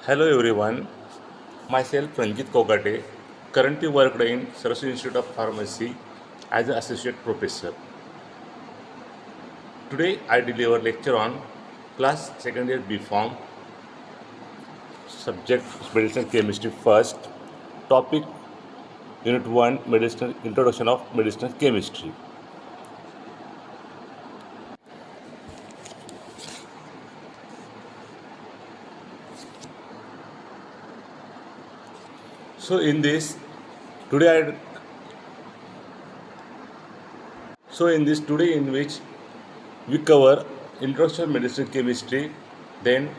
Hello everyone, myself Ranjit Kogate, currently worked in Saraswati Institute of Pharmacy as an associate professor. Today I deliver lecture on class second year B Form, subject medicinal chemistry first, topic unit 1 medicinal introduction of medicinal chemistry. So in this today I so in this today in which we cover introduction of medicinal chemistry, then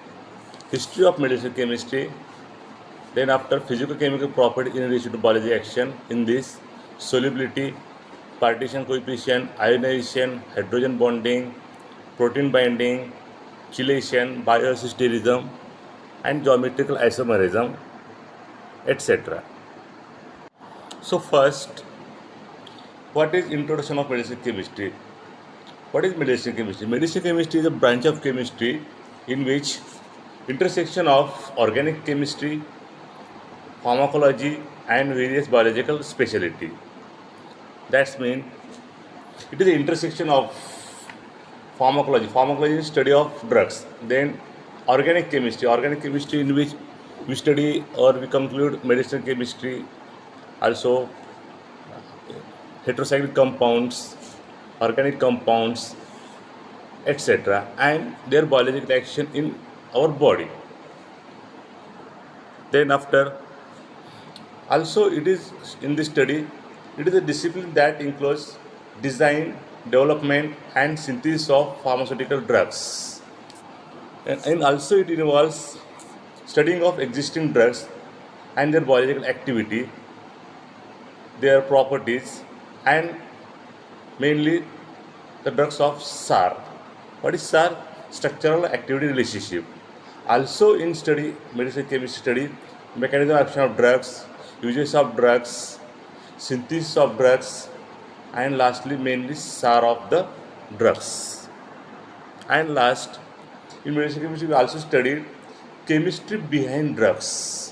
history of medicinal chemistry, then after physical-chemical property in relation to biology action in this solubility, partition coefficient, ionization, hydrogen bonding, protein binding, chelation, bioassisterism, and geometrical isomerism, etc. So first, what is introduction of medicinal chemistry? What is medicinal chemistry? Medicinal chemistry is a branch of chemistry in which intersection of organic chemistry, pharmacology, and various biological specialty. That's mean it is the intersection of pharmacology. Pharmacology is study of drugs. Then organic chemistry. Organic chemistry in which we study or we conclude medicinal chemistry. Also heterocyclic compounds, organic compounds, etc. and their biological action in our body. Then after also it is in this study, it is a discipline that includes design, development and synthesis of pharmaceutical drugs. And also it involves studying of existing drugs and their biological activity, their properties, and mainly the drugs of SAR. What is SAR? Structural activity relationship. Also in study, medicinal chemistry study, mechanism of action of drugs, uses of drugs, synthesis of drugs, and lastly mainly SAR of the drugs. And last, in medicinal chemistry we also studied chemistry behind drugs.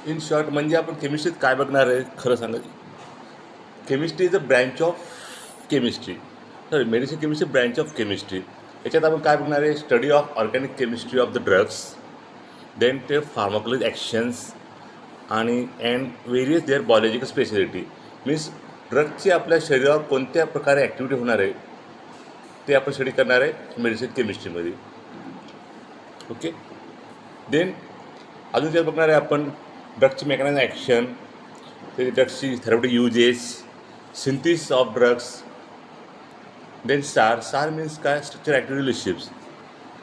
In short म्हणजे आपण केमिस्ट्रीत काय बघणार आहे खरं सांगा. Chemistry is a branch of chemistry, sorry medicine chemistry branch of chemistry. याच्यात आपण काय बघणार आहे, study of organic chemistry of the drugs, then ते फार्माकोलॉजी ॲक्शन्स आणि and various their biological speciality. Means ड्रगची आपल्या शरीरावर कोणत्या प्रकारे ॲक्टिव्हिटी होणार आहे ते आपण स्टडी करणार आहे मेडिसिन केमिस्ट्रीमध्ये. ओके. देन अजून त्यात बघणार आहे आपण ड्रगची मेकॅनिझम ॲक्शन, ते ड्रग्सची therapeutic uses, synthesis of drugs. Then SAR. SAR means काय, स्ट्रक्चर ॲक्टिव्हिटी रिलेशनशिप्स.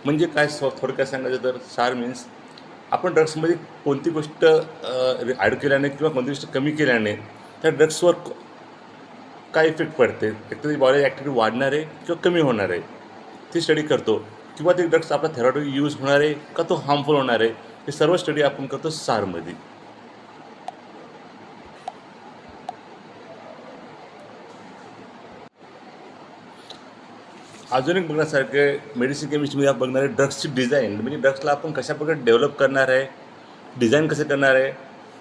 म्हणजे काय थोडक्यात सांगायचं तर सार मीन्स आपण ड्रग्समध्ये कोणती गोष्ट ॲड केल्याने किंवा कोणती गोष्ट कमी केल्याने त्या ड्रग्सवर काय इफेक्ट पडते, एक तर बॉडी ॲक्टिव्हिटी वाढणार आहे किंवा कमी होणार आहे ते स्टडी करतो, किंवा ते ड्रग्स आपला थेरप्युटिक यूज होणार आहे का तो हार्मफुल होणार आहे, हे सर्व स्टडी आपण करतो सारमध्ये. अजून एक बघण्यासारखे मेडिसिन केमिस्ट्रीमध्ये आपण बघणार आहे ड्रग्सची डिझाईन. म्हणजे ड्रग्सला आपण कशा प्रकारे डेव्हलप करणार आहे, डिझाईन कसं करणार आहे,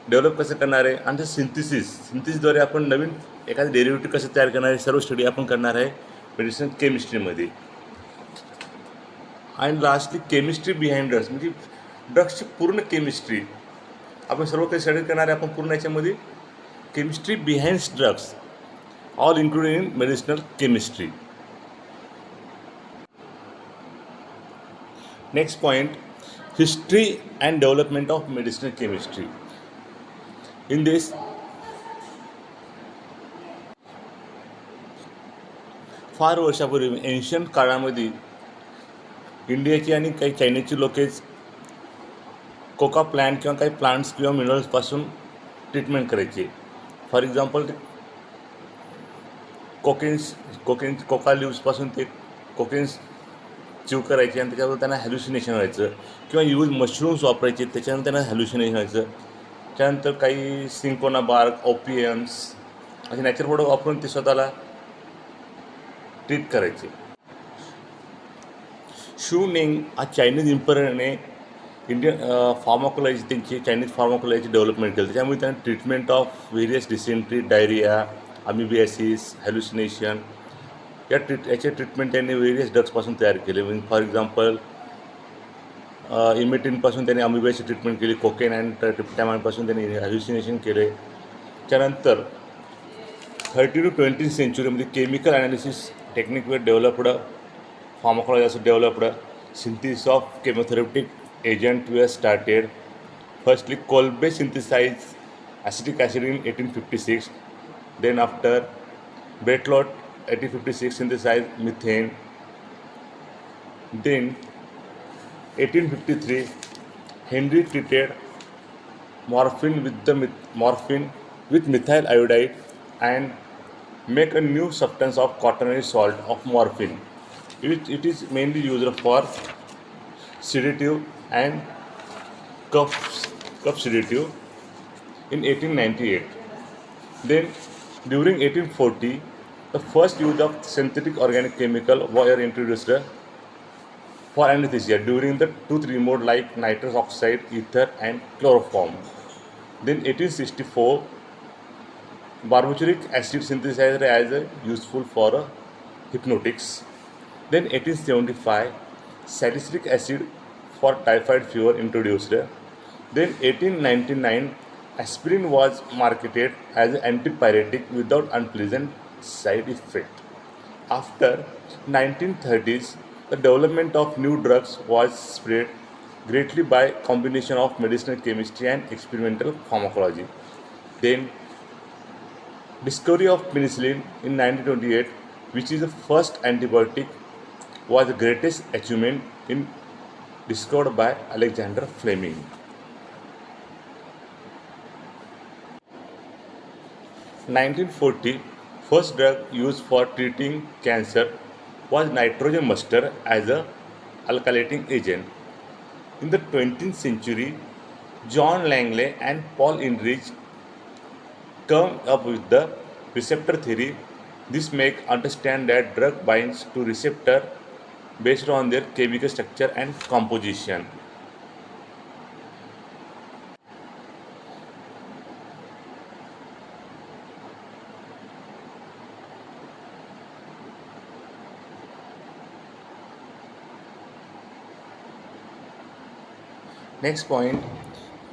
डेव्हलप कसं करणार आहे, आणि ते सिंथिसिसद्वारे आपण नवीन एखादं डेरिव्हेटिव्ह कसं तयार करणार आहे, सर्व स्टडी आपण करणार आहे मेडिसिन केमिस्ट्रीमध्ये. आणि लास्टली केमिस्ट्री बिहाइंड ड्रग्स, म्हणजे ड्रग्सची पूर्ण केमिस्ट्री आपण सर्व काही स्टडी करणार आहे आपण पूर्ण याच्यामध्ये. Chemistry behind drugs all included in medicinal chemistry. Next point, history and development of medicinal chemistry. In this, फार वर्षापूर्वी एन्शंट काळामध्ये इंडियाची आणि काही चायनीजची लोकेच कोका प्लांट किंवा काही प्लांट्स किंवा मिनरल्सपासून ट्रीटमेंट करायचे. फॉर एक्झाम्पल कोका लिव्सपासून ते कोकेन्स चिव करायचे आणि त्याच्यावर त्यांना हॅल्युसिनेशन व्हायचं, किंवा यूज मशरूम्स वापरायचे त्याच्यानंतर त्यांना हॅल्युसिनेशन व्हायचं. त्यानंतर काही सिंकोना बार्क, ओपियम्स असे नॅचरल प्रोडक्ट वापरून ते स्वतःला ट्रीट करायचे. शू नेंग हा चायनीज इम्परने इंडियन फार्माकोलॉजी त्यांची चायनीज फार्माकोलॉजी डेव्हलपमेंट केली. त्याच्यामुळे त्यांनी treatment of various dysentery, diarrhoea, amoebiasis, hallucination याचे ट्रीटमेंट त्यांनी व्हेरियस ड्रग्सपासून तयार केले. फॉर एक्झाम्पल इमेटिनपासून त्यांनी अमिबियाची ट्रीटमेंट केली, कोकेन अँड ट्रिप्टॅमाइनपासून त्यांनी हॅल्युसिनेशन केले. त्यानंतर 30 to 20th सेंचुरीमध्ये केमिकल ॲनालिसिस टेक्निक वर developed pharmacology also developed. Synthesis of chemotherapeutic agent were started. Firstly, Kolbe synthesized acetic acid in 1856. Then after Berthelot 1856 synthesized methane. Then 1853 Henry treated morphine with methyl iodide and make a new substance of quaternary salt of morphine. It is mainly used for sedative and cough, cough sedative in 1898. Then during 1840, the first use of synthetic organic chemical were introduced for anesthesia during the tooth removal like nitrous oxide, ether and chloroform. Then 1864, barbituric acid synthesized as useful for hypnotics. Then 1875, salicylic acid for typhoid fever introduced. Then 1899, aspirin was marketed as an antipyretic without unpleasant side effect. After 1930s, the development of new drugs was spread greatly by combination of medicinal chemistry and experimental pharmacology. Then discovery of penicillin in 1928, which is the first antibiotic, was the greatest achievement in discovered by Alexander Fleming. 1940, first drug used for treating cancer was nitrogen mustard as a alkylating agent. In the 20th century, John Langley and Paul Ehrlich come up with the receptor theory. This make understand that drug binds to receptor based on their chemical structure and composition. Next point,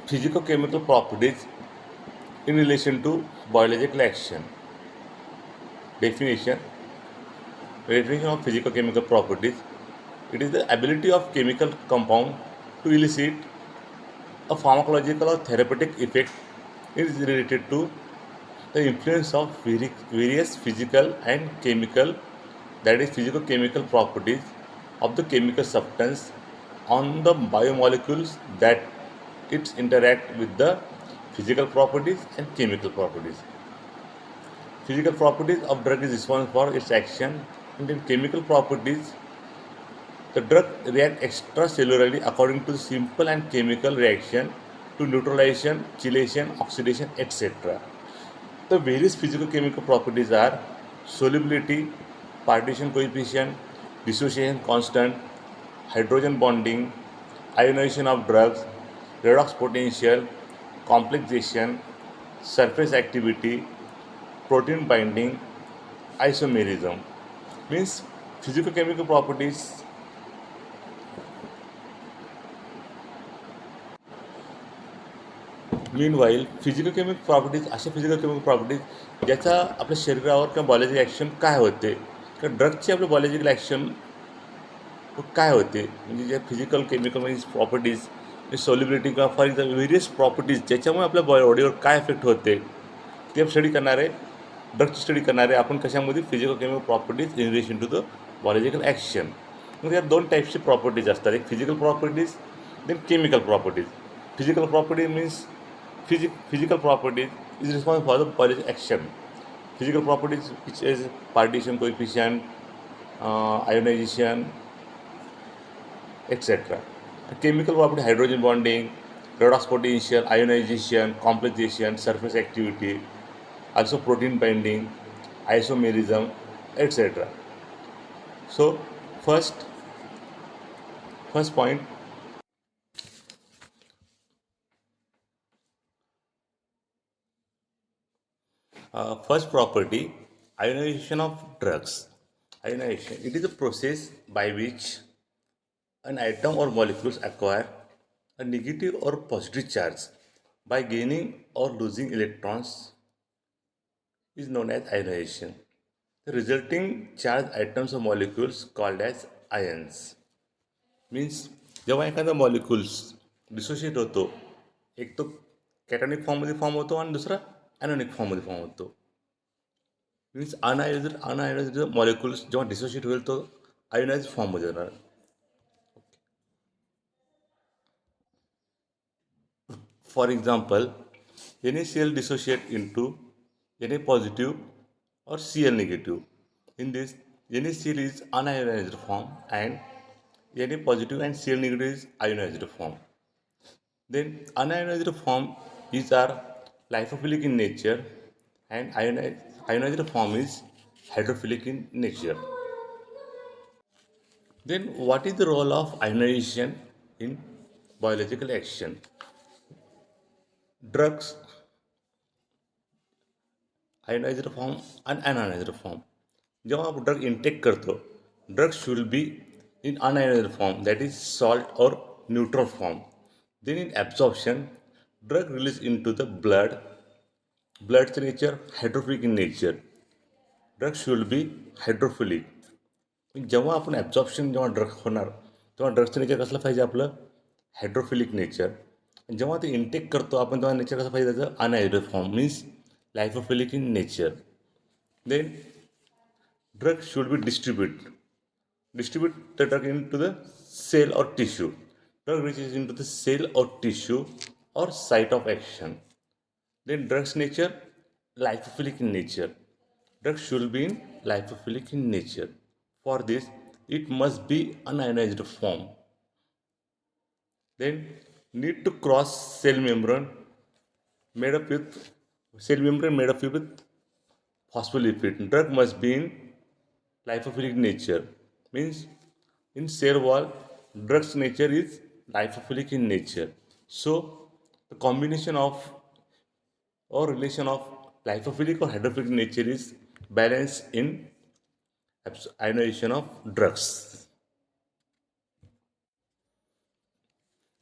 physicochemical properties in relation to biological action. Definition of physicochemical properties. It is the ability of chemical compound to elicit a pharmacological or therapeutic effect. It is related to the influence of various physical and chemical, that is physicochemical properties of the chemical substance on the biomolecules that it interact with the physical properties and chemical properties. Physical properties of drug is responsible for its action, and in chemical properties, the drug react extracellularly according to the simple and chemical reaction to neutralization, chelation, oxidation, etc. The various physicochemical properties are solubility, partition coefficient, dissociation constant, hydrogen bonding, ionization of drugs, redox potential, complexation, surface activity, protein binding, isomerism. Means physicochemical properties. Meanwhile physicochemical properties, अशा physicochemical properties ज्याचा आपल्या शरीरावर किंवा बॉलॉजिकल action काय होते किंवा ड्रगची आपल्या बॉलॉजिकल action काय होते, म्हणजे ज्या फिजिकल केमिकल म्हणजे प्रॉपर्टीज, सॉल्युबिलिटी किंवा फॉर एक्झाम्पल व्हेरियस प्रॉपर्टीज ज्याच्यामुळे आपल्या बॉडीवर काय इफेक्ट होते ते स्टडी करणारे, ड्रगची स्टडी करणारे आपण कशामध्ये physicochemical properties in relation to the biological action. मग या दोन टाईप्सची प्रॉपर्टीज असतात, एक physical properties then chemical properties. Physical property means physical properties is responsible for the biological action. Physical properties which is partition coefficient, ionization, etc. Chemical property, hydrogen bonding, redox potential, ionization, complexation, surface activity, also protein binding, isomerism, etc. So first first point, first property, ionization of drugs. Ionization. It is a process by which an atom or molecules acquire a negative or positive charge by gaining or losing electrons is known as ionization. The resulting charged atoms or molecules called as ions. Means जेव्हा एखादा molecules dissociate होतो, एक तो कॅटॉनिक फॉर्ममध्ये form होतो आणि दुसरा ॲनोनिक फॉर्ममध्ये फॉर्म होतो. मीन्स अनआयोनाइज्ड मॉलिक्युल्स जेव्हा डिसोशिएट होईल तो आयोनाइज फॉर्ममध्ये जाणार. For example, NaCl dissociate into Na positive or Cl negative. In this, NaCl is unionized form and Na positive and Cl negative is ionized form. Then unionized form is are lipophilic in nature and ionized form is hydrophilic in nature. Then what is the role of ionization in biological action? Drugs, ionised form आणि unionised form. जेव्हा आपण drug intake करतो, drug should be in unionised form, that is salt और neutral form. Then in absorption, drug release into the blood. ब्लडचं nature hydrophilic in nature. Drug should be hydrophilic. जेव्हा आपण absorption जेव्हा drug होणार तेव्हा ड्रगचं nature कसलं पाहिजे आपलं हायड्रोफिलिक नेचर. जेव्हा ते इंटेक करतो आपण तेव्हा नेचर कसं पाहिजे त्याचं unionised form means lipophilic in nature. Then drug should be distribute the drug into the cell or tissue. Drug reaches into the cell or tissue or site of action. Then drug's nature, lipophilic in nature. Drug should be in lipophilic in nature. For this, it must be unionized form. Then need to cross cell membrane made up with phospholipid. Drug must be in lipophilic nature. Means in cell wall, drug's nature is lipophilic in nature. So the combination of or relation of lipophilic or hydrophilic nature is balanced in ionization of drugs.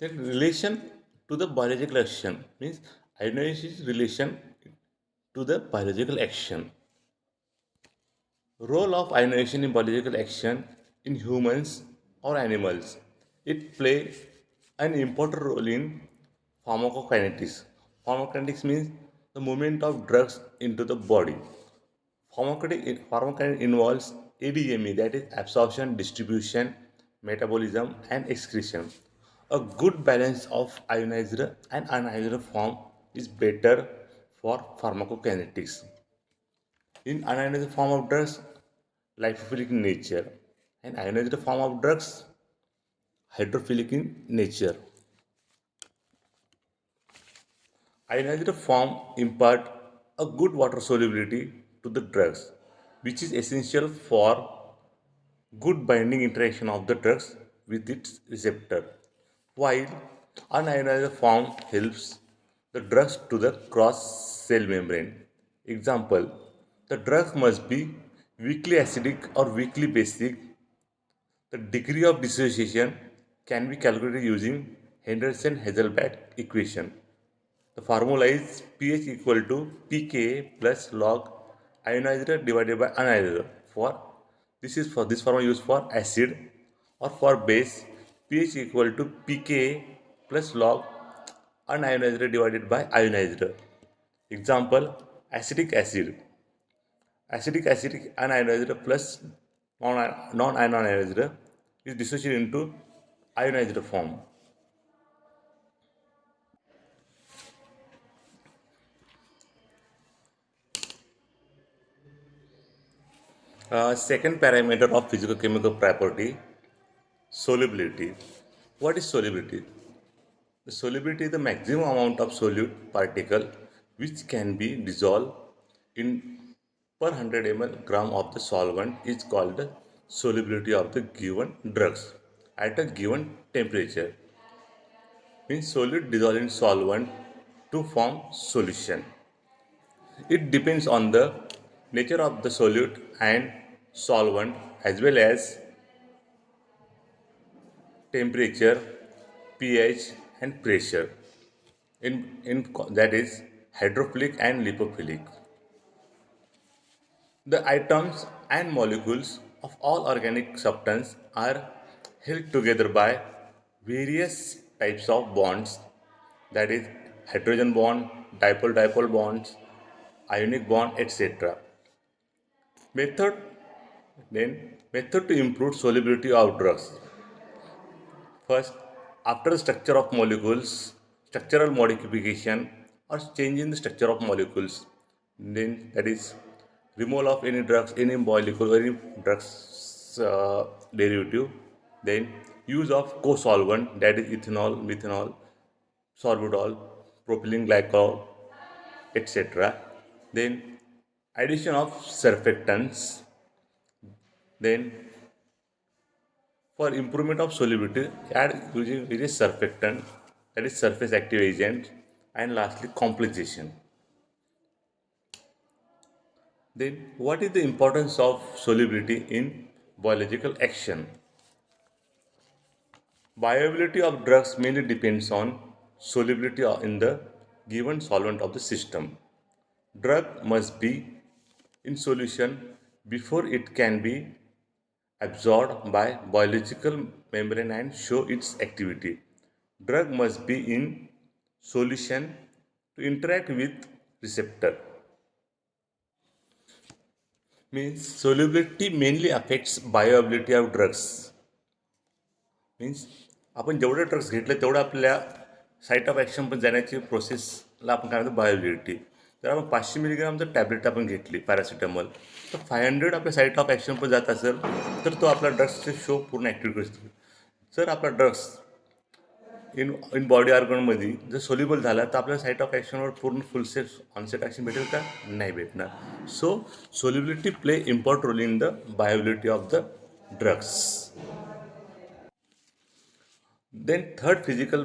Then relation to the biological action means ionization relation to the biological action. Role of ionization in biological action in humans or animals. It plays an important role in pharmacokinetics. Pharmacokinetics means the movement of drugs into the body. Pharmacokinetics involves ADME, that is absorption, distribution, metabolism, and excretion. A good balance of ionized and unionized form is better for pharmacokinetics. In unionized form of drugs, lipophilic in nature, and ionized form of drugs, hydrophilic in nature. Ionized form impart a good water solubility to the drugs, which is essential for good binding interaction of the drugs with its receptor, while unionized form helps the drugs to the cross cell membrane. Example, the drug must be weakly acidic or weakly basic. The degree of dissociation can be calculated using Henderson-Hasselbalch equation. The formula is pH equal to pKa plus log ionized divided by unionized. For this formula used for acid, or for base, pH equal to pKa plus log unionized divided by ionized. Example, acetic acid. Acetic unionized plus non-ionized is dissociated into ionized form. Second parameter of physicochemical property, solubility. What is solubility? The solubility is the maximum amount of solute particle which can be dissolved in per 100 ml gram of the solvent is called the solubility of the given drugs. at a given temperature. Means solid dissolve in solvent to form solution. It depends on the nature of the solute and solvent as well as temperature, pH and pressure. That is hydrophilic and lipophilic. The atoms and molecules of all organic substances are held together by various types of bonds, that is hydrogen bond, dipole-dipole bonds, ionic bond, etc. Method Method to improve solubility of drugs. First, after the structure of molecules, structural modification or change in the structure of molecules, then that is removal of any drugs, any molecule, any drugs derivative, then use of co-solvent, that is ethanol, methanol, sorbitol, propylene glycol, etc. Then addition of surfactants, then for improvement of solubility, add using various surfactant, that is surface active agent, and lastly composition. Then, what is the importance of solubility in biological action? Viability of drugs mainly depends on solubility in the given solvent of the system. Drug must be in solution before it can be absorbed by biological membrane and show its activity. Drug must be in solution to interact with receptor. Means solubility mainly affects bioavailability of drugs. Means आपण जेवढे drugs घेतले तेवढं आपल्या site of action पण जाण्याची प्रोसेसला आपण काय म्हणतो बायोबिलिटी. जर आपण 500 मिलीग्रामचं टॅब्लेट आपण घेतली पॅरासिटामॉल तर 500 आपल्या साईट ऑफ ॲक्शन पण जात असेल तर तो आपला ड्रग्सचे शो पूर्ण ॲक्टिव्ह करतो. जर आपला ड्रग्स इन बॉडी ऑर्गनमध्ये जर सोल्युबल झाला तर आपल्या साईट ऑफ ॲक्शनवर पूर्ण फुल सेट ऑनसेट ॲक्शन भेटेल का? नाही भेटणार. So solubility play important role in the bioavailability of the drugs. Then third physical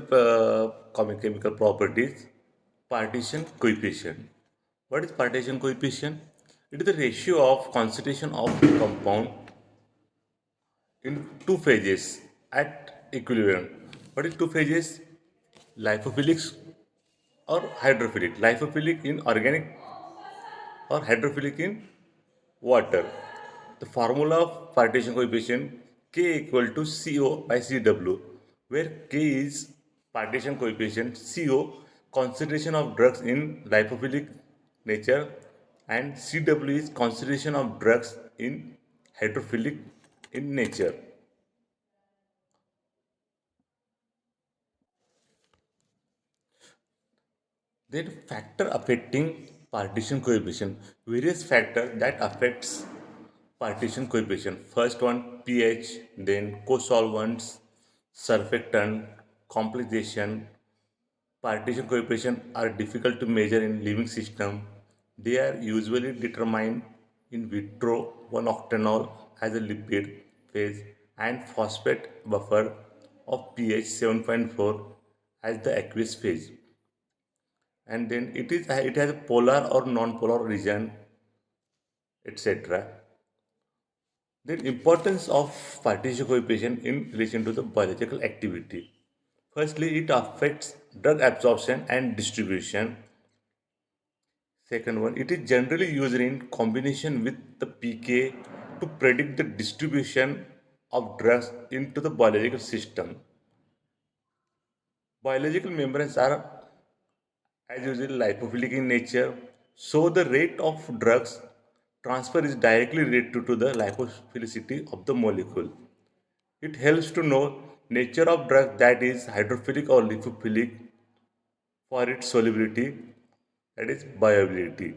chemical properties, partition coefficient. What is partition coefficient? It is the ratio of concentration of compound in two phases at equilibrium. What is two phases? Lipophilic or hydrophilic. Lipophilic in organic or hydrophilic in water. The formula of partition coefficient K equal to CO by CW, where K is partition coefficient, CO concentration of drugs in lipophilic nature, and CW is concentration of drugs in hydrophilic in nature. Then factor affecting partition coefficient. Various factors that affects partition coefficient. First one pH, then co-solvents, surfactant, composition. Partition coefficient are difficult to measure in living system. They are usually determined in vitro. 1-octanol as a lipid phase and phosphate buffer of pH 7.4 as the aqueous phase. And then it has a polar or non-polar region, etc. The importance of partition coefficient in relation to the biological activity. Firstly, it affects drug absorption and distribution. Second one, it is generally used in combination with the PK to predict the distribution of drugs into the biological system. Biological membranes are as usual lipophilic in nature, so the rate of drugs transfer is directly related to the lipophilicity of the molecule. It helps to know nature of drug, that is hydrophilic or lipophilic, for its solubility, that is bioavailability.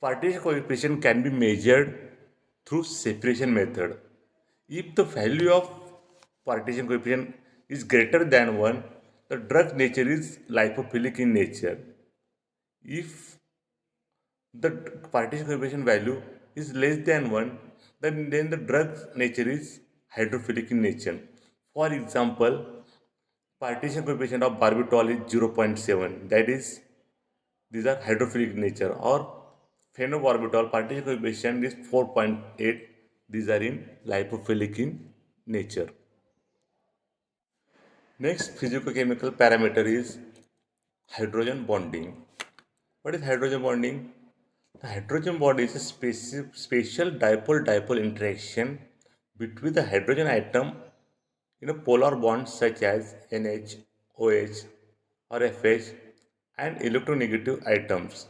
Partition coefficient can be measured through separation method. If the value of partition coefficient is greater than 1, the drug nature is lipophilic in nature. If the partition coefficient value is less than 1, then the drug nature is hydrophilic in nature. For example, partition coefficient of barbitol is 0.7. That is, these are hydrophilic in nature. Or phenobarbital partition coefficient is 4.8. These are in lipophilic in nature. Next physicochemical parameter is hydrogen bonding. What is hydrogen bonding? The hydrogen bond is a special dipole-dipole interaction between the hydrogen atom in a polar bond such as NH, OH, or FH and electronegative atoms.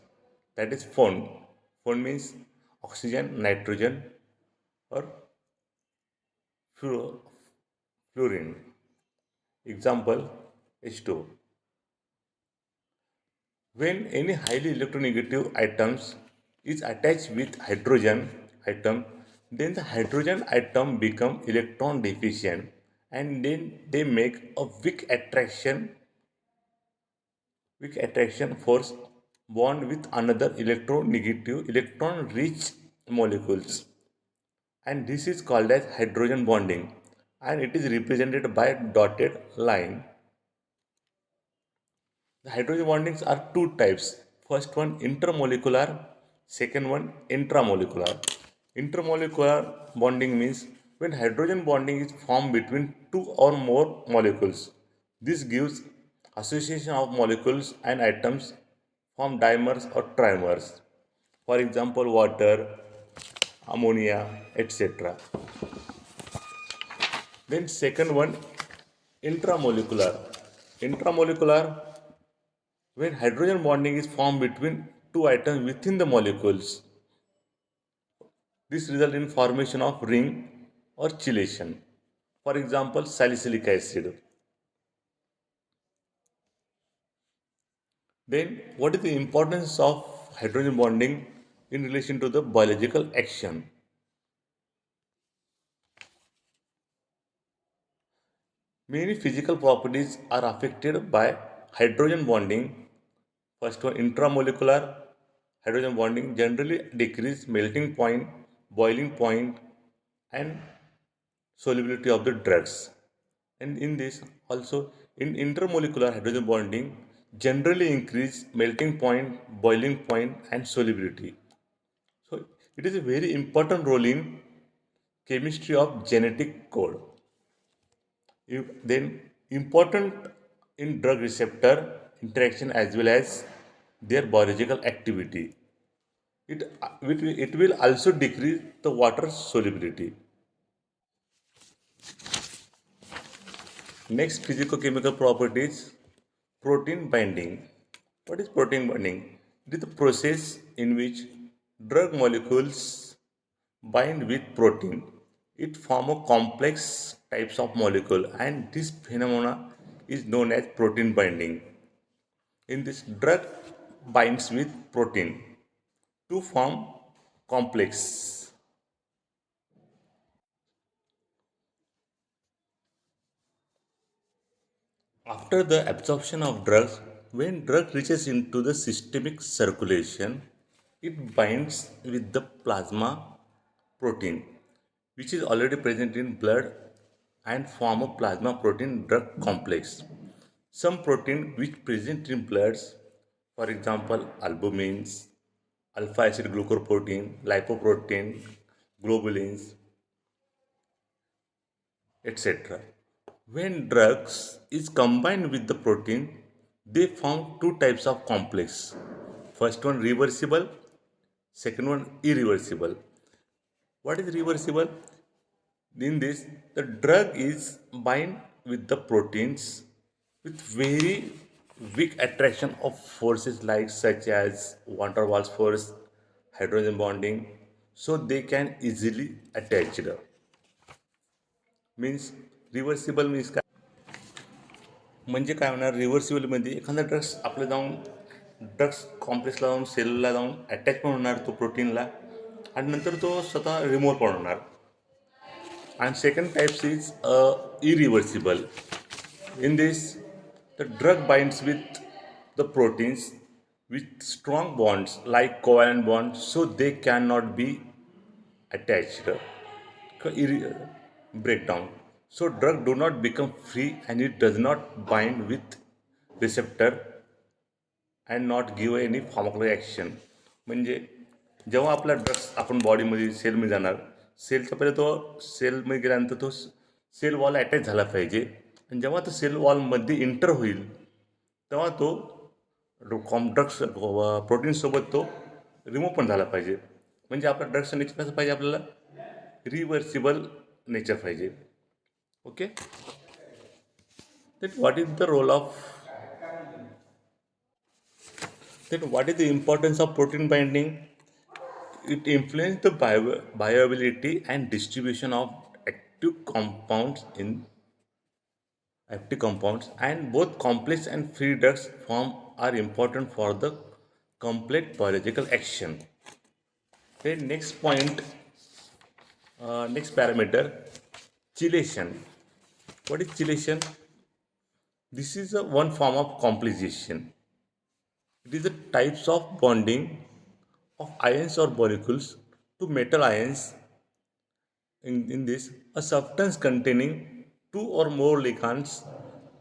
That is found. Found means oxygen, nitrogen, or fluorine. Example H2O. When any highly electronegative atoms is attached with hydrogen atom, then the hydrogen atom become electron deficient and then they make a weak attraction force bond with another electronegative electron rich molecules, and this is called as hydrogen bonding, and it is represented by dotted line. The hydrogen bondings are two types. First one intermolecular, second one intramolecular. Intermolecular bonding means when hydrogen bonding is formed between two or more molecules. This gives association of molecules and atoms form dimers or trimers. For example, water, ammonia, etc. Then second one intramolecular. Intramolecular when hydrogen bonding is formed between two atoms within the molecules. This results in formation of ring or chelation. For example, salicylic acid. Then, what is the importance of hydrogen bonding in relation to the biological action? Many physical properties are affected by hydrogen bonding. First one, intramolecular hydrogen bonding generally decrease melting point, boiling point, and solubility of the drugs. And in this also in intermolecular hydrogen bonding generally increase melting point, boiling point, and solubility. So it is a very important role in chemistry of genetic code. Then important in drug receptor interaction as well as their biological activity. It will also decrease the water solubility. Next physicochemical properties protein binding. What is protein binding? It is the process in which drug molecules bind with protein. It forms a complex types of molecule and this phenomena is known as protein binding. In this drug binds with protein to form complex. After the absorption of drugs, when drug reaches into the systemic circulation, it binds with the plasma protein, which is already present in blood and form a plasma protein drug complex. Some protein which present in bloods, for example, albumins, alpha acid glucoprotein, lipoprotein, globulins, etc. When drugs is combined with the protein, they form two types of complex. First one reversible, second one irreversible. What is reversible? In this, the drug is bind with the proteins with very weak attraction of forces like such as van der Waals force, hydrogen bonding, so they can easily attach. Means reversible means काय म्हणजे काय होणार रिव्हर्सिबलमध्ये एखादा drugs आपलं जाऊन drugs कॉम्प्लेक्सला जाऊन सेलला जाऊन attach पण होणार तो प्रोटीनला आणि नंतर तो स्वतः रिमूव्ह पण होणार. And second type is irreversible. In this, the drug binds with the proteins with strong bonds like covalent bonds, so they cannot be attached. breakdown. So drug do not become free and it does not bind with receptor and not give any pharmacology action. म्हणजे जेव्हा आपला drugs आपण बॉडीमध्ये सेलमध्ये जाणार, सेलचा पहिले तो सेलमध्ये गेल्यानंतर तो सेल वॉल अटॅच झाला पाहिजे आणि जेव्हा तो सेल वॉलमध्ये इंटर होईल तेव्हा तो ड्रग्स प्रोटीनसोबत तो रिमूव्ह पण झाला पाहिजे. म्हणजे आपला ड्रग्सचं नेचर कसं पाहिजे, आपल्याला रिव्हर्सिबल नेचर पाहिजे. Okay, that what is the role of then what is the importance of protein binding? It influences the bioavailability and distribution of active compounds, and both complex and free drugs form are important for the complete biological action. Then next point, next parameter, chelation. What is chelation? This is one form of completion. It is the types of bonding of ions or molecules to metal ions. In this, a substance containing two or more ligands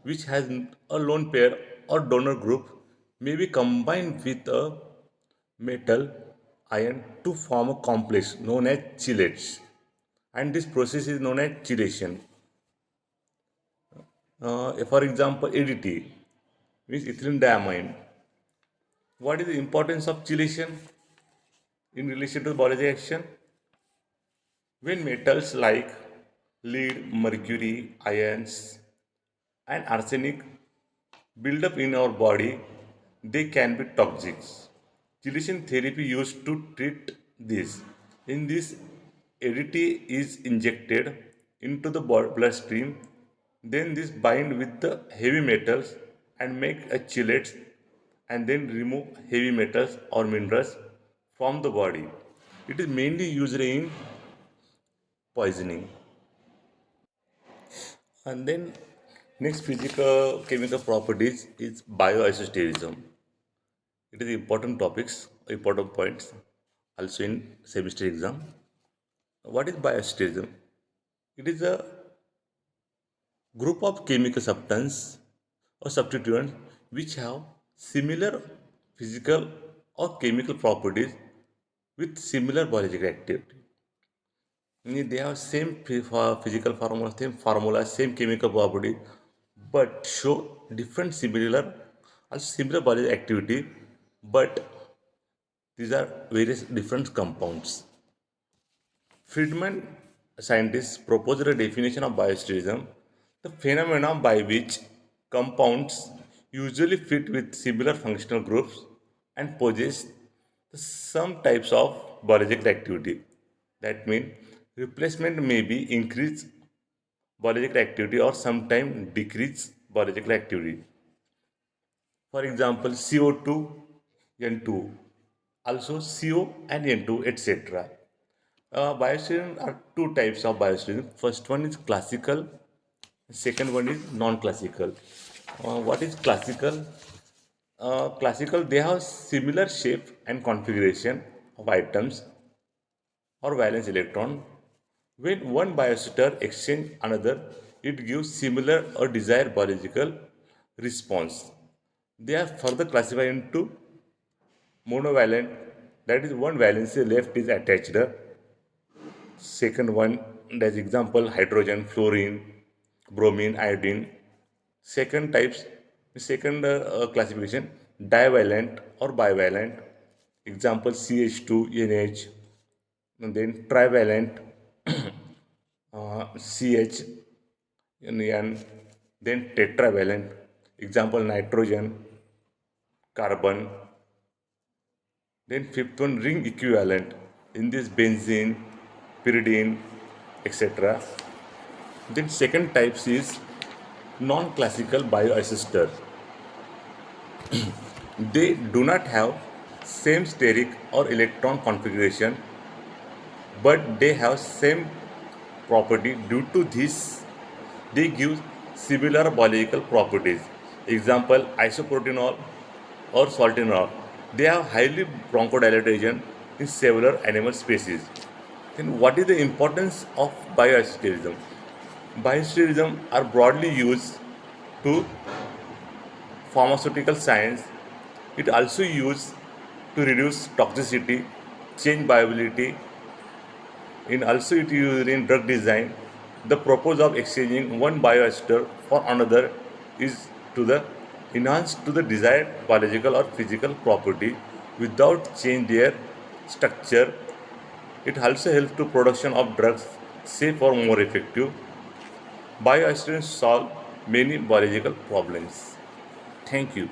which has a lone pair or donor group may be combined with a metal ion to form a complex known as chelates, and this process is known as chelation. For example, ADT means ethylene diamine. What is the importance of chelation in relation to biology action? When metals like lead, mercury, ions, and arsenic build up in our body, they can be toxic. Chelation therapy used to treat this. In this, ADT is injected into the bloodstream. Then this bind with the heavy metals and make a chelate, and then remove heavy metals or minerals from the body. It is mainly used in poisoning. And then next physical chemical properties is bioisosterism. It is important topics, important points also in semester exam. What is bioisosterism? It is a group of chemical substance or substituents which have similar physical or chemical properties with similar biological activity. They have same physical formula, same chemical property, but show different similar biological activity, but these are various different compounds. Friedman scientists proposed a definition of bioisosterism, the phenomenon by which compounds usually fit with similar functional groups and possess some types of biological activity. That means replacement may be increased biological activity or sometimes decrease biological activity. For example, CO2, N2, also CO and N2, etc. Biostream are two types of biostream. First one is classical, second one is non-classical. What is classical? Classical, they have similar shape and configuration of atoms or valence electron. When one biostar exchange another, it gives similar or desired biological response. They are further classified into monovalent, that is one valence left is attached. Second one, as example, hydrogen, fluorine, bromine, iodine. Second classification, divalent or bivalent. Example, CH2, NH, and then trivalent, CH, N, then tetravalent. Example, nitrogen, carbon. Then fifth one, ring equivalent. In this, benzene, pyridine, etc. Then second types is non-classical bioisoster. They do not have same steric or electron configuration, but they have same property. Due to this, they give similar biological properties. Example, isoproterenol or saltinol. They have highly bronchodilation in several animal species. Then what is the importance of bioisosterism? Biosterism are broadly used to pharmaceutical science. It also used to reduce toxicity, change viability, and also it used in drug design. The purpose of exchanging one bioester for another is to the enhance to the desired biological or physical property without change their structure. It also helps to production of drugs safe or more effective. Bioesters solve many biological problems. Thank you.